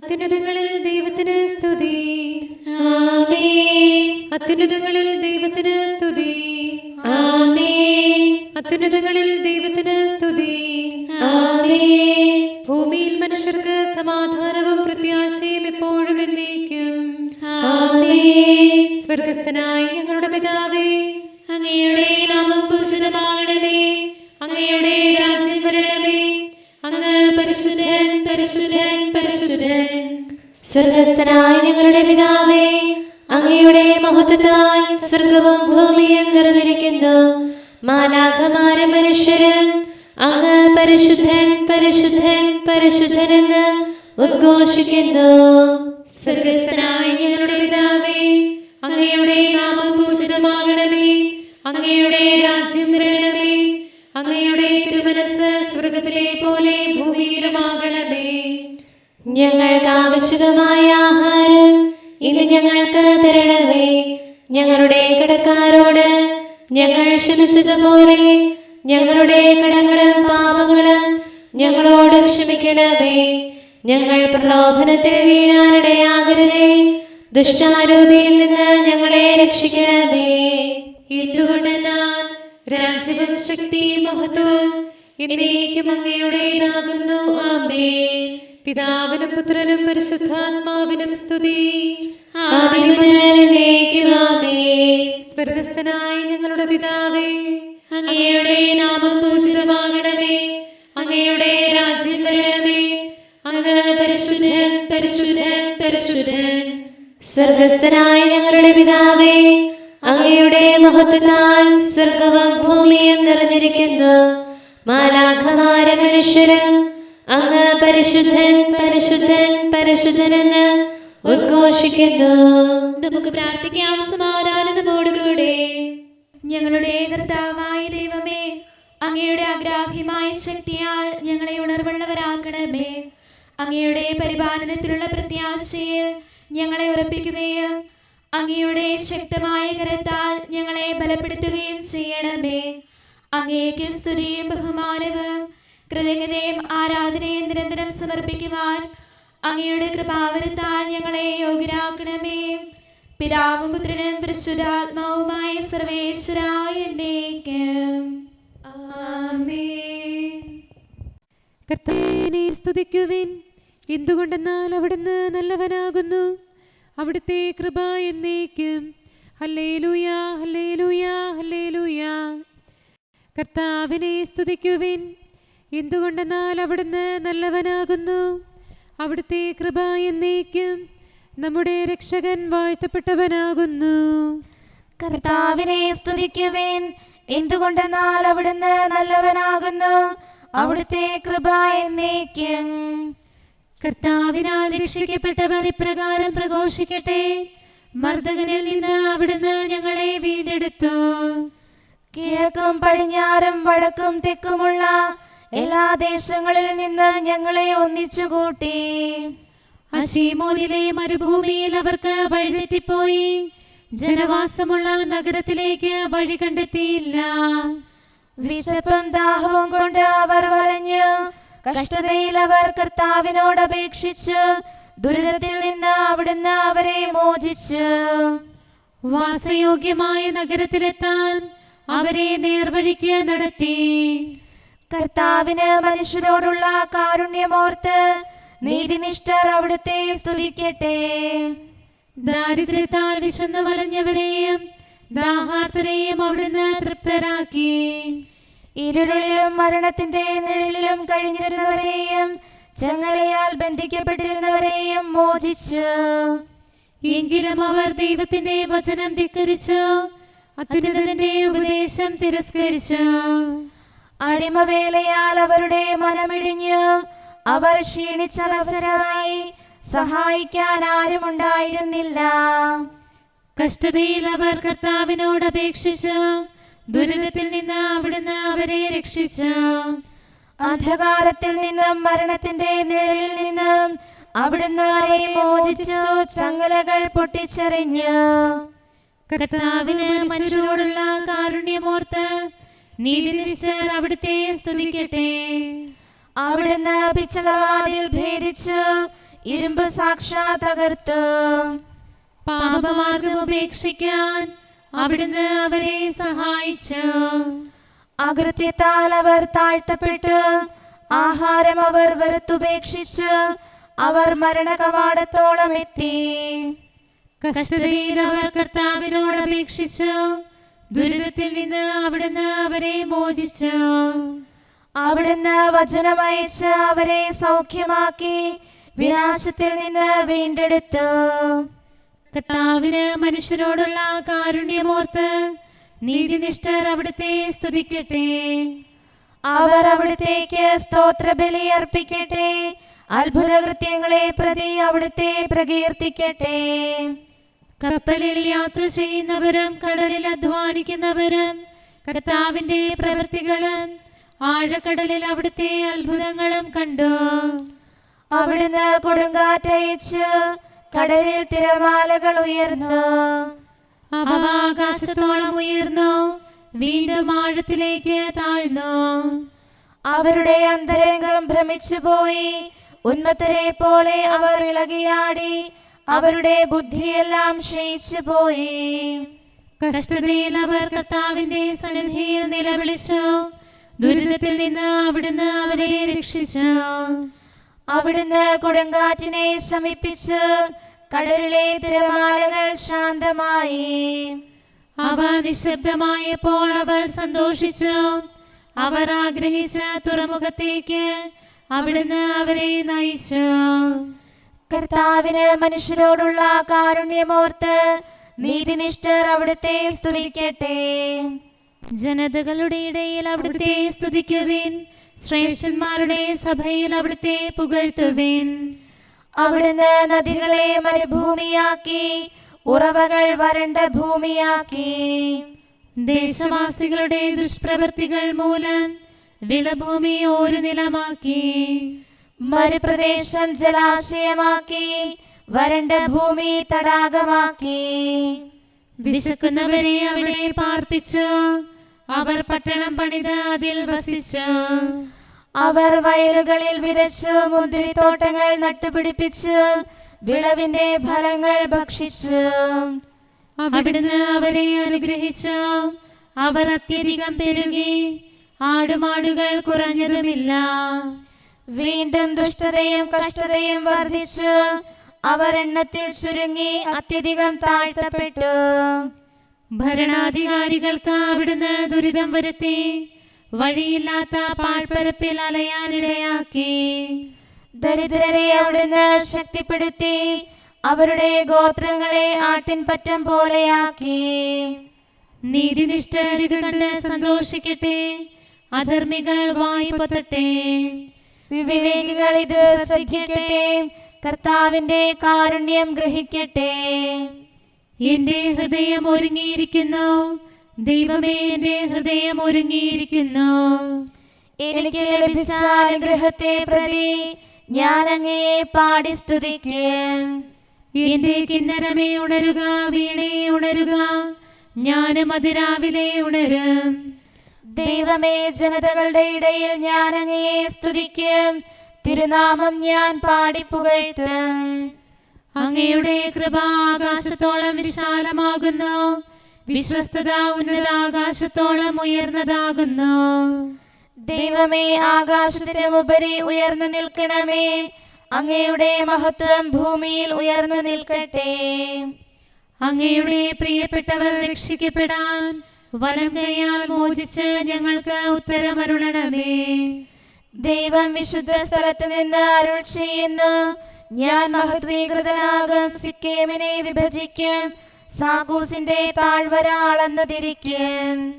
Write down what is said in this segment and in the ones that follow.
അത്യുന്നതങ്ങളിൽ ദൈവത്തിന് സ്തുതി. ആമേൻ. അത്യുന്നതങ്ങളിൽ ദൈവത്തിന് സ്തുതി. ആമേൻ. അത്യുന്നതങ്ങളിൽ ദൈവത്തിന് സ്തുതി. ആമേൻ. ഭൂമിയിൽ മനുഷ്യർക്ക് സമാധാനവും പ്രത്യാശയും എപ്പോഴും എന്നേക്കും. ആമേൻ. സ്വർഗസ്ഥനായ ഞങ്ങളുടെ പിതാവേ, അങ്ങയുടെ നാമം പൂജിതമാകണമേ. അങ്ങയുടെ രാജ്യം വരണമേ. അങ്ങ് പരിശുദ്ധൻ, പരിശുദ്ധൻ, പരിശുദ്ധൻ. സ്വർഗസ്ഥനായ ഞങ്ങളുടെ പിതാവേ, അങ്ങയുടെ മഹത്വത്താൽ സ്വർഗവും ഭൂമിയും നിറഞ്ഞിരിക്കുന്നു. മാലാഖമാരും മനുഷ്യരും അങ്ങ് പരിശുദ്ധൻ, പരിശുദ്ധൻ, പരിശുദ്ധനെന്ന് ഉദ്ഘോഷിക്കുന്നു. സ്വർഗസ്ഥനായ ഞങ്ങളുടെ പിതാവേ, അങ്ങയുടെ നാമം പൂജിതമാകണമേ. അങ്ങയുടെ രാജ്യം വരണമേ. അങ്ങയുടെ തിരുമനസ്സ് സ്വർഗത്തിലെ പോലെ ഭൂമിയിലുമാകണമേ. ഞങ്ങൾക്ക് ആവശ്യമായ ആഹാരം ഇന്ന് ഞങ്ങൾക്ക് തരണമേ. ഞങ്ങളുടെ കടക്കാരോട് ഞങ്ങൾ ക്ഷമിച്ചതുപോലെ ഞങ്ങളുടെ കടങ്ങളും പാപങ്ങളും ഞങ്ങളോട് ക്ഷമിക്കണമേ. ഞങ്ങൾ പ്രലോഭനത്തിൽ വീഴാനിടയാകരുതേ. ദുഷ്ടാരൂപിയിൽ നിന്ന് ഞങ്ങളെ രക്ഷിക്കണമേ. എന്തുകൊണ്ടെന്നാൽ രാജ്യവും ശക്തിയും മഹത്വവും എന്നേക്കും അങ്ങയുടേതാകുന്നു. ആമേൻ. പിതാവിനും പുത്രനും പരിശുദ്ധാത്മാവിനും സ്തുതി. ആദിയും മുതൽ എന്നേക്കും ആമേൻ. സ്വർഗസ്ഥനായ ഞങ്ങളുടെ പിതാവേ, അങ്ങയുടെ നാമം പൂജിതമാകണമേ. അങ്ങയുടെ രാജ്യം വരണമേ. അങ്ങ് പരിശുദ്ധൻ, പരിശുദ്ധൻ, പരിശുദ്ധൻ. സ്വർഗസ്ഥനായ ഞങ്ങളുടെ പിതാവേ, അങ്ങയുടെ മഹത്വത്താൽ സ്വർഗവും ഭൂമിയും നിറഞ്ഞിരിക്കുന്നു. മാലാഖമാരും മനുഷ്യരും അങ്ങ് പരിശുദ്ധൻ, പരിശുദ്ധൻ, പരിശുദ്ധനെന്ന് ഉദ്ഘോഷിക്കുന്നു. നമുക്ക് പ്രാർത്ഥിക്കാം സമാധാനത്തോടുകൂടെ. ഞങ്ങളുടെ കർത്താവായ ദൈവമേ, അങ്ങയുടെ അഗ്രാഹ്യമായ ശക്തിയാൽ ഞങ്ങളെ ഉണർവുള്ളവരാക്കണമേ. അങ്ങയുടെ പരിപാലനത്തിലുള്ള പ്രത്യാശയിൽ ഞങ്ങളെ ഉറപ്പിക്കുകയും അങ്ങയുടെ ശക്തമായ കരത്താൽ ഞങ്ങളെ ബലപ്പെടുത്തുകയും ചെയ്യണമേ. അങ്ങേക്ക് സ്തുതിയും ബഹുമാനവും കൃതജ്ഞതയും ആരാധനയും നിരന്തരം സമർപ്പിക്കുവാൻ അങ്ങയുടെ കൃപാവരത്താൽ ഞങ്ങളെ യോഗ്യരാക്കണമേ. പിതാവും പുത്രനും പരിശുദ്ധാത്മാവുമായ സർവേശ്വരായ എന്നേക്കും. ആമേൻ. കർത്താവിനെ സ്തുതിക്കുവിൻ. എന്തുകൊണ്ടെന്നാൽ അവിടുന്ന് നല്ലവനാകുന്നു. അവിടുത്തെ കൃപ എന്നേക്കും. Hallelujah, hallelujah, hallelujah. കർത്താവിനെ സ്തുതിക്കുവിൻ. എന്തുകൊണ്ടെന്നാൽ അവിടുന്ന് നല്ലവനാകുന്നു. അവിടുത്തെ കൃപ എന്നേക്കും. നമ്മുടെ രക്ഷകൻ വാഴ്ത്തപ്പെട്ടവനാകുന്നു. കർത്താവിനെ സ്തുതിക്കുവിൻ. എന്തുകൊണ്ടെന്നാൽ അവിടുന്ന് നല്ലവനാകുന്നു. അവിടുത്തെ കൃപ എന്നേക്കും. കർത്താവിനാൽ രക്ഷിക്കപ്പെട്ടവർ ഇപ്രകാരം പ്രഘോഷിക്കട്ടെ. മർദ്ദകനിൽ നിന്ന് അവിടുന്ന് ഞങ്ങളെ വീണ്ടെടുത്തു. കിഴക്കും പടിഞ്ഞാറും വടക്കും തെക്കുമുള്ള എല്ലാ ദേശങ്ങളിൽ നിന്ന് ഞങ്ങളെ ഒന്നിച്ചുകൂട്ടി. അശീമോനിലെ മരുഭൂമിയിൽ അവർക്ക് വഴിതെറ്റിപ്പോയി. ജനവാസമുള്ള നഗരത്തിലേക്ക് വഴി കണ്ടെത്തിയില്ല. വിശപ്പും ദാഹവും കൊണ്ട് അവർ വലഞ്ഞു. കഷ്ടതയിൽ അവർ കർത്താവിനോട് അപേക്ഷിച്ചു. ദുരിതത്തിൽ നിന്ന് അവിടുന്ന് അവരെ മോചിച്ചു. വാസയോഗ്യമായ നഗരത്തിലെത്താൻ അവരെ നേർവഴിക്ക് നടത്തി. കർത്താവിന് മനുഷ്യരോടുള്ള കാരുണ്യമോർത്ത് നീതിനിഷ്ഠർ അവിടുത്തെ സ്തുതിക്കട്ടെ. ദാരിദ്ര്യത്താൽ വിശന്നു വലഞ്ഞവരെയും ദാഹാർത്തരെയും അവിടുന്ന് തൃപ്തരാക്കി. ഇരുളിലും മരണത്തിന്റെ നിഴലിലും കഴിഞ്ഞിരുന്നവരെയും ചങ്ങലയാൽ ബന്ധിക്കപ്പെട്ടിരുന്നവരെയും മോചിച്ചു. എങ്കിലും അവർ ദൈവത്തിന്റെ വചനം ധിക്കരിച്ചു. അത്യുന്നതന്റെ ഉപദേശം തിരസ്കരിച്ചു. അടിമവേലയാൽ അവരുടെ മനമിടിഞ്ഞു. അവർ ക്ഷീണിച്ചവസരായി. സഹായിക്കാൻ ആരുമുണ്ടായിരുന്നില്ല. കഷ്ടതയിൽ അവർ കർത്താവിനോട് അപേക്ഷിച്ചു. ദുരിതത്തിൽ നിന്ന് അവിടുന്ന് അവരെ രക്ഷിച്ചു. അന്ധകാരത്തിൽ നിന്നും മരണത്തിന്റെ നിഴലിൽ നിന്നും അവിടുന്ന് അവരെ മോചിച്ചു. ചങ്ങലകൾ പൊട്ടിച്ചെറിഞ്ഞു. കർത്താവിന് മനുഷ്യരോടുള്ള കാരുണ്യമോർത്ത് നീതിനിഷ്ഠർ അവിടുത്തെ സ്തുതിക്കട്ടെ. അവിടുന്ന് പിച്ചളവാതിൽ ഭേദിച്ചു. ഇരുമ്പ് സാക്ഷാൽ തകർത്തു. പാപമാർഗം ഉപേക്ഷിക്കാൻ അവിടുന്ന് അവരെ സഹായിച്ചു. അകൃത്യത്താൽ അവർ താഴ്ത്തപ്പെട്ടു. ആഹാരം അവർ വെറുത്തുപേക്ഷിച്ചു. അവർ മരണ കവാടത്തോളം എത്തി. കഷ്ടതയിൽ അവർ കർത്താവിനോട് അപേക്ഷിച്ചു. ദുരിതത്തിൽ നിന്ന് അവിടുന്ന് അവരെ മോചിച്ചു. അവിടുന്ന് വചനമയച്ച് അവരെ സൗഖ്യമാക്കി വിനാശത്തിൽ നിന്ന് വീണ്ടെടുത്തു. കർത്താവിന് മനുഷ്യരോടുള്ള കാരുണ്യമോർത്ത് നീതിനിഷ്ഠർ അവിടുത്തെ സ്തുതിക്കട്ടെ. അവർ അവിടുത്തേക്ക് സ്തോത്രബലി അർപ്പിക്കട്ടെ. അത്ഭുതകൃത്യങ്ങളെ പ്രതി അവിടുത്തെ പ്രകീർത്തിക്കട്ടെ. കപ്പലിൽ യാത്ര ചെയ്യുന്നവരും കടലിൽ അധ്വാനിക്കുന്നവരും കർത്താവിന്റെ പ്രവൃത്തികളും ആഴക്കടലിൽ അവിടുത്തെ അത്ഭുതങ്ങളും കണ്ടു. അവിടുന്ന് കൊടുങ്കാറ്റയച്ചു. കടലിൽ തിരമാലകൾ ഉയർന്നു. അവ ആകാശത്തോളം ഉയർന്നു, വീണ്ടും ആഴത്തിലേക്ക് താഴ്ന്നു. അവരുടെ അന്തരംഗം ഭ്രമിച്ചുപോയി. ഉന്മത്തരെ പോലെ അവർ ഇളകിയാടി. അവരുടെ ബുദ്ധിയെല്ലാം ക്ഷയിച്ചു പോയി. കഷ്ടതയിൽ അവർ കർത്താവിന്റെ സന്നിധിയിൽ നിലവിളിച്ചു. ദുരിതത്തിൽ നിന്ന് അവിടുന്ന് അവരെ രക്ഷിച്ചു. അവിടുന്ന് കൊടുങ്കാറ്റിനെ ശമിപ്പിച്ചു. കടലിലെ തിരമാലകൾ ശാന്തമായി. അവ നിശബ്ദമായപ്പോൾ അവർ സന്തോഷിച്ചു. അവർ ആഗ്രഹിച്ച തുറമുഖത്തേക്ക് അവിടുന്ന് അവരെ നയിച്ചു. കർത്താവിന് മനുഷ്യരോടുള്ള കാരുണ്യമോർത്ത് നീതിനിഷ്ഠർ അവിടുത്തെ സ്തുതിക്കട്ടെ. ജനതകളുടെ ഇടയിൽ അവിടുത്തെ സ്തുതിക്കുവിൻ. ശ്രേഷ്ഠന്മാരുടെ സഭയിൽ അവിടുത്തെ പുകഴ്ത്തുവിൻ. അവിടുന്ന് നദികളെ മരുഭൂമിയാക്കി, ഉറവകൾ വരണ്ട ഭൂമിയാക്കി. ദേശവാസികളുടെ ദുഷ്പ്രവൃത്തികൾ മൂലം വിളഭൂമി ഒരു നിലമാക്കി. മരുപ്രദേശം ജലാശയമാക്കി, വരണ്ട ഭൂമി തടാകമാക്കി. വിശക്കുന്നവരെ അവിടെ പാർപ്പിച്ചു. അവർ പട്ടണം പണിത് അതിൽ വസിച്ചു. അവർ വയലുകളിൽ വിതച്ചു. മുന്തിരിത്തോട്ടങ്ങൾ നട്ടുപിടിപ്പിച്ചു. വിളവിന്റെ ഫലങ്ങൾ ഭക്ഷിച്ചു. അവിടുന്ന് അവരെ അനുഗ്രഹിച്ചു. അവർ അത്യധികം പെരുകി. ആടുമാടുകൾ കുറഞ്ഞതുമില്ല. വീണ്ടും ദുഷ്ടതയും കഷ്ടതയും വർദ്ധിച്ചു. അവർ എണ്ണത്തിൽ ചുരുങ്ങി അത്യധികം താഴ്ത്തപ്പെട്ടു. ഭരണാധികാരികൾക്ക് അവിടുന്ന് ദുരിതം വരുത്തി. വഴിയില്ലാത്ത പാഴ്പരപ്പിൽ അലയാനിടയാക്കി. ദരിദ്രരെ അവിടുന്ന് ശക്തിപ്പെടുത്തി. അവരുടെ ഗോത്രങ്ങളെ ആട്ടിൻപറ്റം പോലെയാക്കി. നീതിനിഷ്ഠർ ഇത് കണ്ട് സന്തോഷിക്കട്ടെ. അധർമ്മികൾ വായ് പൊത്തട്ടെ. വിവേകികൾ ഇത് ശ്രദ്ധിക്കട്ടെ. കർത്താവിന്റെ കാരുണ്യം ഗ്രഹിക്കട്ടെ. എന്റെ ഹൃദയം ഒരുങ്ങിയിരിക്കുന്നു. ദൈവമേ, എന്റെ ഹൃദയം ഒരുങ്ങിയിരിക്കുന്നു. എനിക്ക് ലഭിച്ച അനുഗ്രഹത്തെ പ്രതി ഞാൻ അങ്ങയെ പാടി സ്തുതിക്കും. എന്റെ കിന്നരമേ ഉണരുക, വീണേ ഉണരുക. ഞാനും അതിരാവിലെ ഉണരും. ദൈവമേ, ജനതകളുടെ ഇടയിൽ ഞാൻ അങ്ങയെ സ്തുതിക്കും. തിരുനാമം ഞാൻ പാടി പുകഴ്ത്തും. അങ്ങയുടെ കൃപ ആകാശത്തോളം വിശാലമാകുന്നു. വിശ്വസ്തത ഉന്നതാകാശത്തോളം ഉയർന്നതാകുന്നു. ദൈവമേ, ആകാശത്തിനുപരി ഉയർന്നു നിൽക്കണമേ. അങ്ങയുടെ മഹത്വം ഭൂമിയിൽ ഉയർന്നു നിൽക്കട്ടെ. അങ്ങയുടെ പ്രിയപ്പെട്ടവർ രക്ഷിക്കപ്പെടാൻ വലം കൈയാൽ മോചിച്ച് ഞങ്ങൾക്ക് ഉത്തരമരുളണമേ. ദൈവം വിശുദ്ധ സ്ഥലത്ത് നിന്ന് അരുൾ ചെയ്യുന്നു. ഞാൻ മഹത്വീകൃതനാകും സിക്കേമിനെ വിഭജിക്കും. സാഗൂസിന്റെ താഴ്വര അളന്നു തിരിക്കും.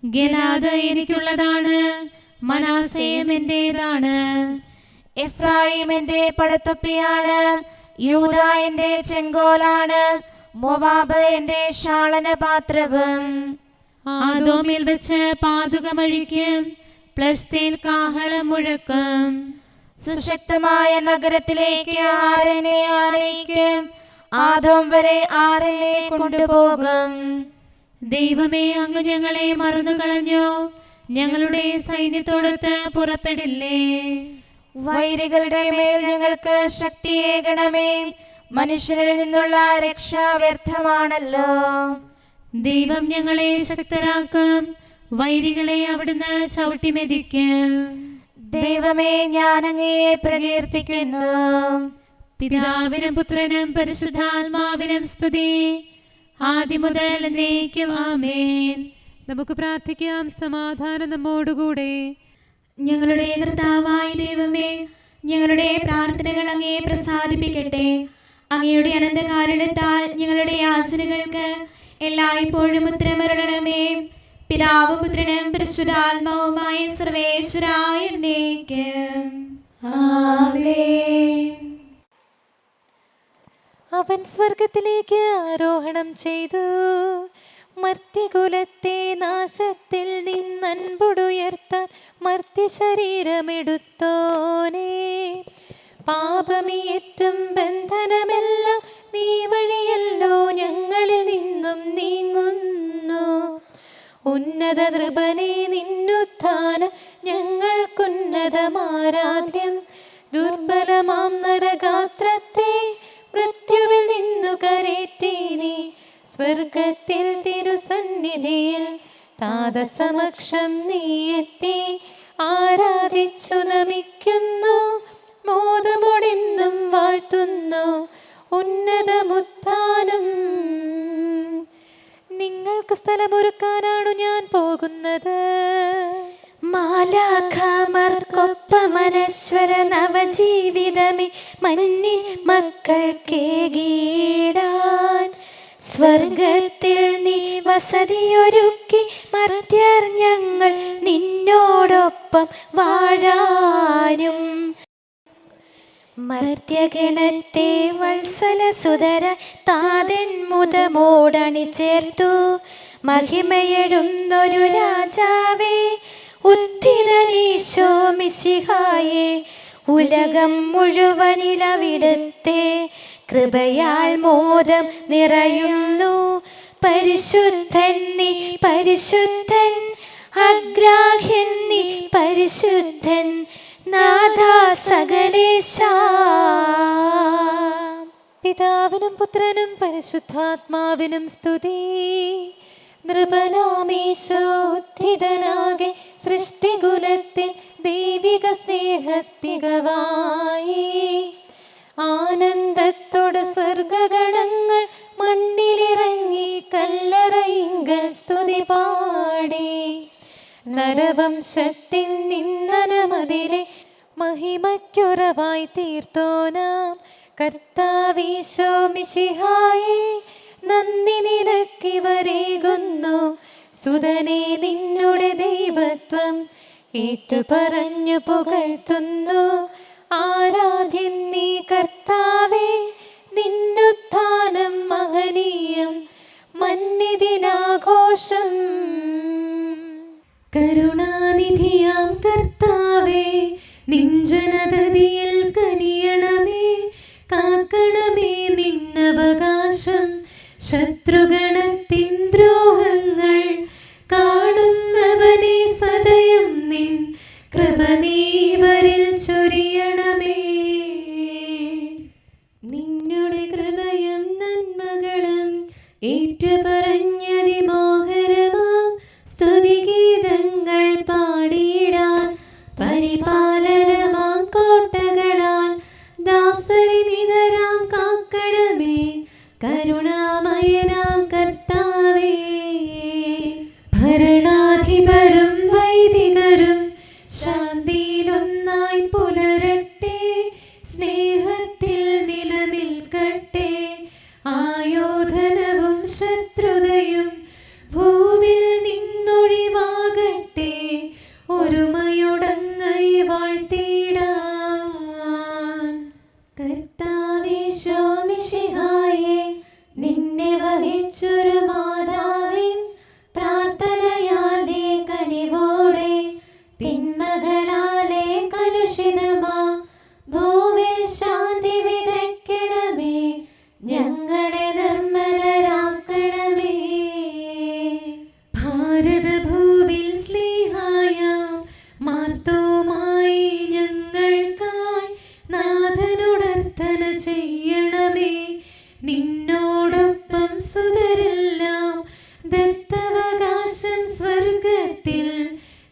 ഗിലാദ് എനിക്കുള്ളതാണ്, മനാസേയും എന്റേതാണ്. എഫ്രായിം എന്റെ പടത്തൊപ്പിയാണ്. യൂദ എന്റെ ചെങ്കോലാണ്. മോവാബ് എന്റെ ക്ഷാളനപാത്രവും. ആദോമിൽ വെച്ച് പാതുകമഴിക്കും. പ്ലസ്തീൻ കാഹളം മുഴക്കും. സുശക്തമായ നഗരത്തിലേക്ക് ആരനെ ആനയിക്കും. ആദോം വരെ ആരനെ കൊണ്ടുപോകും. ദൈവമേ, അങ്ങ് ഞങ്ങളെ മറന്നുകളഞ്ഞു. ഞങ്ങളുടെ സൈന്യത്തോടൊത്ത് പുറപ്പെടില്ലേ. വൈരികളുടെ മേൽ ഞങ്ങൾക്ക് ശക്തിയേകണമേ. മനുഷ്യരിൽ നിന്നുള്ള രക്ഷ വ്യർത്ഥമാണല്ലോ. ദൈവം ഞങ്ങളെ ശക്തരാക്കും, വൈരികളെ അവിടുന്ന് ചവിട്ടിമെതിക്കും. ദൈവമേ, ഞാൻ അങ്ങയെ പ്രകീർത്തിക്കുന്നു. പിതാവിനും പുത്രനും പരിശുദ്ധാത്മാവിനും സ്തുതി, ആദ്യം മുതൽ എന്നേക്കും ആമേൻ. നമുക്ക് പ്രാർത്ഥിക്കാം. സമാധാനം നമ്മോടുകൂടെ. ഞങ്ങളുടെ കർത്താവായ ദൈവമേ, ഞങ്ങളുടെ പ്രാർത്ഥനകൾ അങ്ങയെ പ്രസാദിപ്പിക്കട്ടെ. അങ്ങയുടെ അനന്തകാരുണ്യത്താൽ ഞങ്ങളുടെ യാചനകൾക്ക് എല്ലായ്പ്പോഴും ഉത്തരമരുളണമേ. പിതാവും പുത്രനും പരിശുദ്ധാത്മാവുമായ സർവേശ്വരായ എന്നേക്കും ആമേൻ. അവൻ സ്വർഗത്തിലേക്ക് ആരോഹണം ചെയ്തു, മർത്യകുലത്തെ നാശത്തിൽ നിന്നൻപുടുയർത്താൻ മർത്യ ശരീരമെടുത്തോനേ. പാപമിയേറ്റും ബന്ധനമെല്ലാം നീ വഴിയല്ലോ ഞങ്ങളിൽ നിന്നും നീങ്ങുന്നു. ഉന്നത നൃപനെ നിന്നുത്ഥാനം ഞങ്ങൾക്കുന്നതമാരാധ്യം. ദുർബലമാം നരഗാത്രത്തെ മൃത്യുവിൽ നിന്നു കരേറ്റി നീ സ്വർഗത്തിൽ തിരുസന്നിധിയിൽ താതസമക്ഷം നീ എത്തി. ആരാധിച്ചു നമിക്കുന്നു, മോദമോടെന്നും വാഴ്ത്തുന്നു ഉന്നതമുത്ഥാനം. നിങ്ങൾക്ക് സ്ഥലമൊരുക്കാനാണു ഞാൻ പോകുന്നത്. മാലാഖമാർക്കൊപ്പമനശ്വര നവജീവിതമേ മന്നിൻ മക്കൾക്കേകീടാൻ. സ്വർഗത്തിൽ നീ വസതിയൊരുക്കി മർത്യർ ഞങ്ങൾ നിന്നോടൊപ്പം വാഴാനും. മർത്യഗണത്തെ വത്സലസുതര താതൻ മുതമോടണി ചേർത്തു. മഹിമയെഴുന്നൊരു രാജാവേ, ഉദ്ധിതനീശോ മിശിഹായേ, ഉലകം മുഴുവനിലവിടുത്തെ കൃപയാൽ മോദം നിറയുന്നു. പരിശുദ്ധൻ നീ പരിശുദ്ധൻ, അഗ്രാഹ്യൻ നീ പരിശുദ്ധൻ, നാഥാ സകലേശാ. പിതാവിനും പുത്രനും പരിശുദ്ധാത്മാവിനും സ്തുതി. നൃപനാമീശോദ്ധിതനാകെ സൃഷ്ടികുലത്തിൽ ദൈവിക സ്നേഹത്തികവായി. ആനന്ദത്തോട് സ്വർഗഗണങ്ങൾ മണ്ണിലിറങ്ങി കല്ലറയിങ്കൽ സ്തുതി പാടി. നരവംശത്തിൻ നിന്ദനമതിലെ മഹിമയ്ക്കുറവായി തീർത്തോനാം കർത്താവീശോ മിശിഹായേ, നന്ദി നിനക്കിവരേകുന്നു. സുതനെ നിന്നുടെ ദൈവത്വം ഏറ്റുപറഞ്ഞു പുകഴ്ത്തുന്നു. ആരാധ്യൻ നീ കർത്താവേ, നിന്നുത്ഥാനം മഹനീയം, മന്നിദിനാഘോഷം. കരുണാനിധിയാം കർത്താവേ, നിഞ്ജനതതിയിൽ കനിയണമേ. കാക്കണമേ നിന്നവകാശം, ശത്രുഗണത്തിൻ ദ്രോഹങ്ങൾ കാണുന്നവനെ സദയം നിൻ കൃപ നീവരിൽ ചൊരിയണമേ. നിന്നുടെ കൃപയും നന്മകളും ഏറ്റുപറഞ്ഞതിമോഹരമാം സ്തുതിഗീതങ്ങൾ പാടിയിടാൻ. പരിപാലനമാം കോട്ടകളാൽ ദാസരി നിതരാം കാക്കണമേ. കരുണാമയനാം കർത്താവേ, ഭരണാധിപരും വൈദികരും ശാന്തിയിലൊന്നായി പുലരട്ടെ. സ്നേഹത്തിൽ നിലനിൽക്കട്ടെ. ആയോധനവും ശത്രുതയും ഭൂവിൽ നിന്നൊഴിവാകട്ടെ. ഒരുമയോടങ്ങൈ വാഴ്ത്തിടാൻ. കർത്താവീശോ മിശിഹായേ, നിൻ ചെയ്യണമേ. നിന്നോടൊപ്പം സുതരെല്ലാം ദത്തവകാശം സ്വർഗത്തിൽ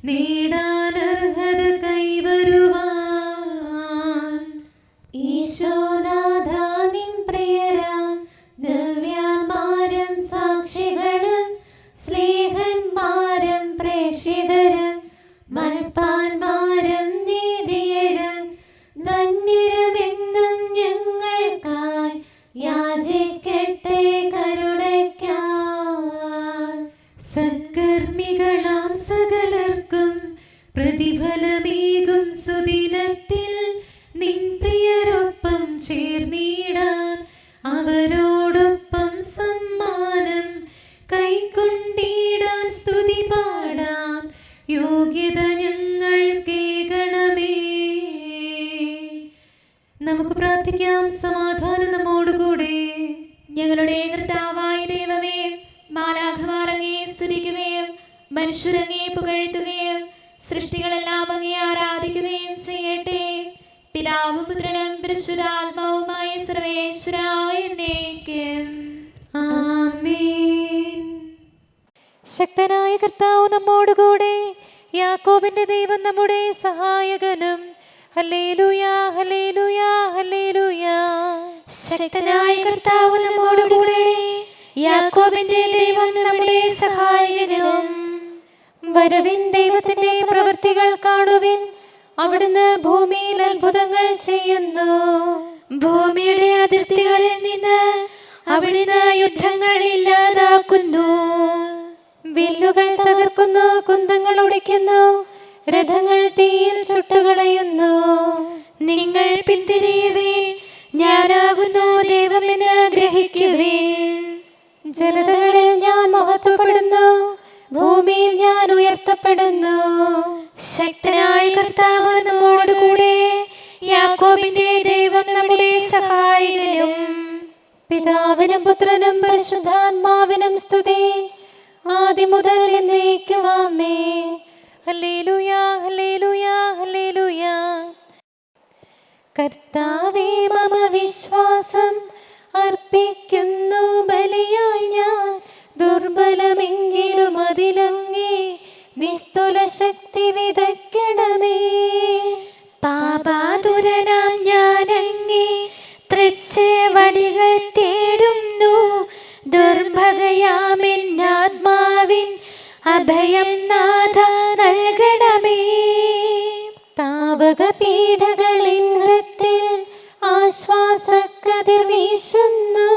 നേടാൻ അർഹത കൈവരുവാൻ. ഈശോനാഥ നിൻ പ്രിയരാം ദിവ്യന്മാരും സാക്ഷികളും സ്നേഹന്മാരും പ്രേക്ഷിതരും മൽപ്പാന്മാരും നീതിയഴും ധന്യരുമെന്നും ഞങ്ങൾക്കായി യാചിക്കട്ടെ കരുണയ്ക്കായി. സത്കർമ്മികളാം സകലർക്കും പ്രതിഫലമേകും സുദിനത്തിൽ നിൻ പ്രിയരൊപ്പം ചേർന്നിടാൻ അവരോടൊപ്പം സമ്മാനം കൈക്കൊണ്ടിടാൻ സ്തുതി പാടാൻ യോഗ്യത ഞങ്ങൾക്കേകണമേ. നമുക്ക് പ്രാർത്ഥിക്കാം. സമാധാനം നമ്മോടുകൂടെ. ഞങ്ങളുടെ കർത്താവായ ദൈവമേ, മാലാഖമാർ അങ്ങയെ സ്തുതിക്കുകയും മനുഷ്യരങ്ങയെ പുകഴ്ത്തുകയും സൃഷ്ടികളെല്ലാം അങ്ങയെ ആരാധിക്കുകയും ചെയ്യട്ടെ. പിതാവും പുത്രനും പരിശുദ്ധാത്മാവുമായ സർവേശ്വരായ എന്നേക്കും ആമേൻ. ശക്തനായ കർത്താവ് നമ്മോടുകൂടെ. യാക്കോബിന്റെ ദൈവം നമ്മുടെ സഹായകനും. ഹല്ലേലൂയാ ഹല്ലേലൂയാ ഹല്ലേലൂയാ. ശക്തനായ കർത്താവ് നമ്മോടുകൂടെ. യാക്കോബിന്റെ ദൈവം നമ്മുടെ സഹായകനും. വരവിൻ ദൈവത്തിന്റെ പ്രവൃത്തികൾ കാണുവിൻ. അവിടുന്ന് ഭൂമിയിൽ അത്ഭുതങ്ങൾ ചെയ്യുന്നു. ഭൂമിയുടെ അതിർത്തികളിൽ നിന്ന് അവിടുന്ന് യുദ്ധങ്ങൾ ഇല്ലാതാക്കുന്നു. വില്ലുകൾ തകർക്കുന്നു, കുന്തങ്ങൾ ഒടിക്കുന്നു, രഥങ്ങൾ തീയിൽ ചുട്ടുകളയുന്നു. നിങ്ങൾ പിന്തിരിയുവിൻ, ഞാനാകുന്നു ദൈവമെന്ന് ഗ്രഹിക്കുവിൻ. ജനതകളിൽ ഞാൻ മഹത്വപ്പെടുന്നു, ഭൂമിയിൽ ഞാൻ ഉയർത്തപ്പെടുന്നു. ശക്തനായ കർത്താവ് നമ്മോടുകൂടെ. യാക്കോബിന്റെ ദൈവം നമ്മുടെ സഹായകനും. പിതാവിനും പുത്രനും പരിശുദ്ധാത്മാവിനും സ്തുതി, ആദ്യം മുതൽ എന്നേക്കും ആമേൻ. ഹല്ലേലൂയാ ഹല്ലേലൂയാ ഹല്ലേലൂയാ. കർത്താവേ മമ വിശ്വാസം അർപ്പിക്കുന്നു ബലിയായി ഞാൻ. ദുർബലമെങ്കിലും അതിലങ്ങേ നിസ്തുല ശക്തി വിതയ്ക്കണമേ. പാപാതുരനാം ഞാനങ്ങേ തൃച്ചേവടികൾ തേടുന്നു. ദുർഭഗയാമെന്നാത്മാവിൻ അഭയം നാഥ നൽകണമേ. താവക പീഡകളിൻ ഹൃത്തിൽ ആശ്വാസക്കതിർ വീശുന്നു.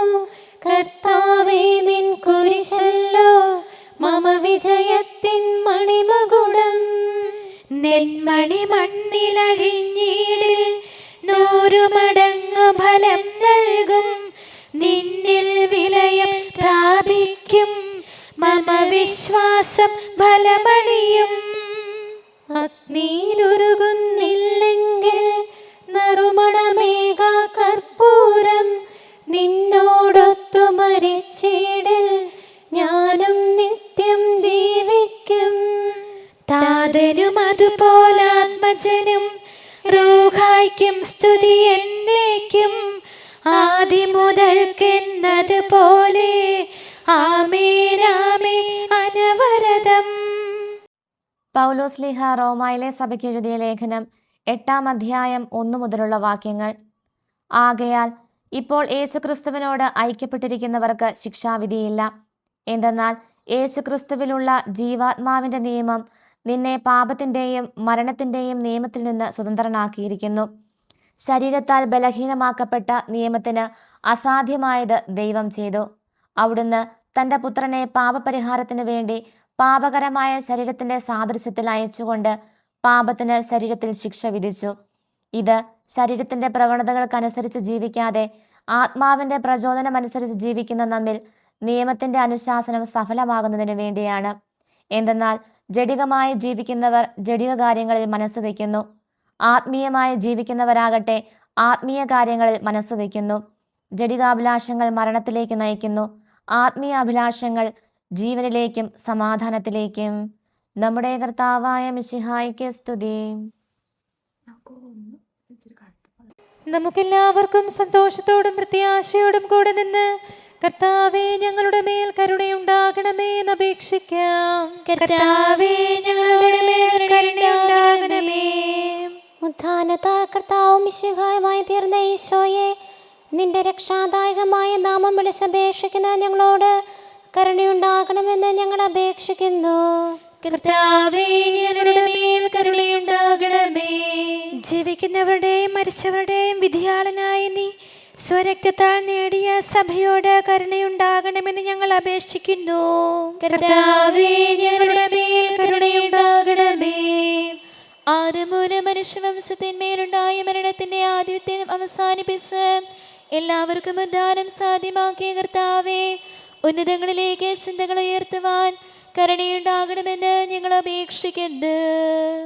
കർത്താവേ നിൻ കുരിശല്ലോ മമ വിജയത്തിൻ മണിമകുടം. നെന്മണി മണ്ണിലഴിഞ്ഞീടിൽ 100 മടങ്ങ് ഫലം നൽകും. നിന്നിൽ വിലയം പ്രാപിക്കും മമ വിശ്വാസം ഫലമണിയും. അഗ്നിയിലുരുകുന്നില്ലെങ്കിൽ നറുമണമേഘ കർപ്പൂരം. നിന്നോടൊത്തു മരിച്ചിടിൽ ഞാനും നിത്യം ജീവിക്കും. താതനും അതുപോലാത്മജനും റൂഹായ്ക്കും സ്തുതി എന്നേക്കും. ആദി മുതൽക്കെന്നതുപോലെ ആമേൻ ആമേൻ അനവരതം. പൗലോസ്ലീഹ റോമായിലെ സഭയ്ക്ക് എഴുതിയ ലേഖനം 8-ാം അധ്യായം 1 മുതലുള്ള വാക്യങ്ങൾ. ആകയാൽ ഇപ്പോൾ യേശുക്രിസ്തുവിനോട് ഐക്യപ്പെട്ടിരിക്കുന്നവർക്ക് ശിക്ഷാവിധിയില്ല. എന്തെന്നാൽ യേശുക്രിസ്തുവിലുള്ള ജീവാത്മാവിന്റെ നിയമം നിന്നെ പാപത്തിൻ്റെയും മരണത്തിൻ്റെയും നിയമത്തിൽ നിന്ന് സ്വതന്ത്രനാക്കിയിരിക്കുന്നു. ശരീരത്താൽ ബലഹീനമാക്കപ്പെട്ട നിയമത്തിന് അസാധ്യമായത് ദൈവം ചെയ്തു. അവിടുന്ന് തൻ്റെ പുത്രനെ പാപപരിഹാരത്തിന് വേണ്ടി പാപകരമായ ശരീരത്തിൻ്റെ സാദൃശ്യത്തിൽ അയച്ചുകൊണ്ട് പാപത്തിന് ശരീരത്തിൽ ശിക്ഷ വിധിച്ചു. ഇത് ശരീരത്തിൻ്റെ പ്രവണതകൾക്കനുസരിച്ച് ജീവിക്കാതെ ആത്മാവിൻ്റെ പ്രചോദനമനുസരിച്ച് ജീവിക്കുന്ന നമ്മിൽ നിയമത്തിൻ്റെ അനുശാസനം സഫലമാകുന്നതിന് വേണ്ടിയാണ്. എന്തെന്നാൽ ജഡികമായി ജീവിക്കുന്നവർ ജഡിക കാര്യങ്ങളിൽ മനസ്സുവെക്കുന്നു, ആത്മീയമായി ജീവിക്കുന്നവരാകട്ടെ ആത്മീയ കാര്യങ്ങളിൽ മനസ്സുവെക്കുന്നു. ജഡികാഭിലാഷങ്ങൾ മരണത്തിലേക്ക് നയിക്കുന്നു, ആത്മീയ അഭിലാഷങ്ങൾ ജീവനിലേക്കും സമാധാനത്തിലേക്കും. നമ്മുടെ കർത്താവായ മിശിഹായിക്ക് സ്തുതി. നമുക്കെല്ലാവർക്കും സന്തോഷത്തോടും പ്രത്യാശയോടും കൂടെ നിന്ന് കർത്താവേ ഞങ്ങളുടെ മേൽ കരുണയുണ്ടാകണമേ എന്ന് അപേക്ഷിക്കാം. കർത്താവേ ഞങ്ങളുടെ മേൽ കരുണയുണ്ടാകണമേ. ഉദ്ധാനത്താൽ കർത്താവും മിശിഹായുമായി തീർന്ന ഈശോയെ, നിന്റെ രക്ഷാദായകമായ നാമം വിളിച്ചപേക്ഷിക്കുന്ന ഞങ്ങളോട് കരുണയുണ്ടാകണമെന്ന് ഞങ്ങൾ അപേക്ഷിക്കുന്നു. കർത്താവേ ഞങ്ങളുടെ മേൽ കരുണയുണ്ടാകണമേ. ജീവിക്കുന്നവരുടെയും മരിച്ചവരുടെയും വിധിയാളനായ നീ സ്വരക്തത്താൽ നേടിയ സഭയോട് കരുണയുണ്ടാകണമെന്ന് ഞങ്ങൾ അപേക്ഷിക്കുന്നു. കർത്താവേ ഞങ്ങളുടെ മേൽ കരുണയുണ്ടാകണമേ. ആദമൂലം മനുഷ്യവംശത്തിന്മേലുണ്ടായ മരണത്തിന്റെ ആധിപത്യം അവസാനിപ്പിച്ച് എല്ലാവർക്കും ഉദ്ധാനം സാധ്യമാക്കിയ കർത്താവേ, ഉന്നതങ്ങളിലേക്ക് ചിന്തകൾ ഉയർത്തുവാൻ കരുണയുണ്ടാകണമെന്ന് ഞങ്ങൾ അപേക്ഷിക്കുന്നു.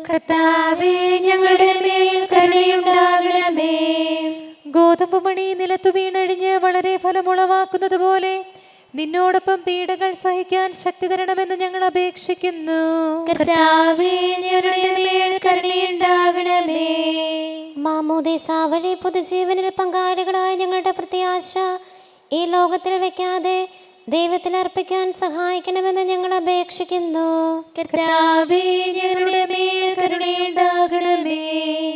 കർത്താവേ ഞങ്ങളുടെ മേൽ കരുണയുണ്ടാകണമേ. ഗോതമ്പ് മണി നിലത്തു വീണഴിഞ്ഞ് വളരെ ഫലമുളവാക്കുന്നത് പോലെ നിന്നോടൊപ്പം പീഡകൾ സഹിക്കാൻ ശക്തി തരണമെന്ന് ഞങ്ങൾ അപേക്ഷിക്കുന്നു. കർത്താവേ ഞങ്ങളുടെ മേൽ കരുണയുണ്ടാകണമേ. മാമോദീസ വഴി പുതുജീവനിൽ പങ്കാളികളായ ഞങ്ങളുടെ പ്രത്യാശ ഈ ലോകത്തിൽ വെക്കാതെ ദൈവത്തിൽ അർപ്പിക്കാൻ സഹായിക്കണമെന്ന് ഞങ്ങൾ അപേക്ഷിക്കുന്നു. കർത്താവേ ഞങ്ങളുടെ മേൽ കരുണയുണ്ടാകണമേ.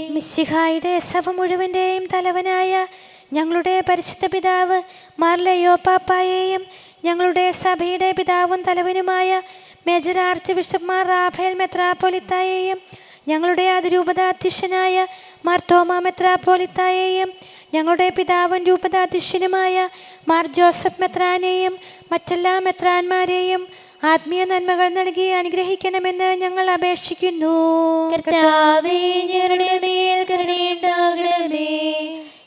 മിശിഹായുടെ സഭ മുഴുവൻ്റെയും തലവനായ ഞങ്ങളുടെ പരിശുദ്ധ പിതാവ് മാർ ലയോ പാപ്പായെയും ഞങ്ങളുടെ സഭയുടെ പിതാവും തലവനുമായ major archbishop Mar Raphael മെത്രാപ്പോലിത്തായെയും ഞങ്ങളുടെ അതിരൂപതാധ്യക്ഷനായ മാർ തോമാ മെത്രാപ്പോലിത്തായെയും ഞങ്ങളുടെ പിതാവും രൂപതാധ്യക്ഷനുമായ മാർ ജോസഫ് മെത്രാനെയും മറ്റെല്ലാ മെത്രാന്മാരെയും ആത്മീയ നന്മകൾ നൽകി അനുഗ്രഹിക്കണമെന്ന് ഞങ്ങൾ അപേക്ഷിക്കുന്നു. കർത്താവേ ഞങ്ങളുടെ മേൽ കരുണയുണ്ടാകണമേ.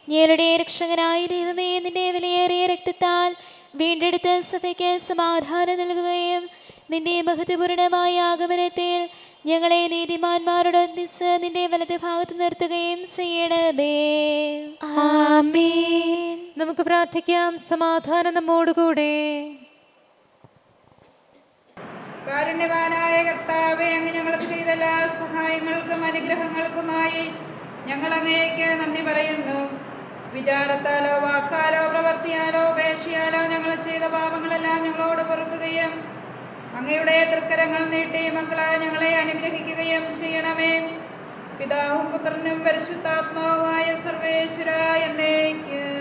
ഞങ്ങളുടെ രക്ഷകനായ ദൈവമേ, നിന്റെ വിലയേറിയ രക്തത്താൽ വീണ്ടെടുത്ത സഭയ്ക്ക് സമാധാനം നൽകുകയും നിന്റെ മഹത്വപൂർണമായ ആഗമനത്തിൽ ഞങ്ങളെ നീതിമാന്മാരോടൊന്നിച്ച് നിന്റെ വലത് ഭാഗത്ത് നിർത്തുകയും ചെയ്യണമേ. ആമേൻ. നമുക്ക് പ്രാർത്ഥിക്കാം. സമാധാനം നമ്മോടുകൂടെ. കാരുണ്യവാനായ കർത്താവേ, അങ്ങ് ഞങ്ങൾക്ക് ചെയ്ത എല്ലാ സഹായങ്ങൾക്കും അനുഗ്രഹങ്ങൾക്കുമായി ഞങ്ങൾ അങ്ങേക്ക് നന്ദി പറയുന്നു. വിചാരത്താലോ വാക്കാലോ പ്രവർത്തിയാലോ ഉപേക്ഷയാലോ ഞങ്ങൾ ചെയ്ത പാപങ്ങളെല്ലാം ഞങ്ങളോട് പൊറുക്കുകയും അങ്ങയുടെ തൃക്കരങ്ങൾ നീട്ടി മക്കളായ ഞങ്ങളെ അനുഗ്രഹിക്കുകയും ചെയ്യണമേ. പിതാവും പുത്രനും പരിശുദ്ധാത്മാവുമായ സർവേശ്വര എന്നേക്കും.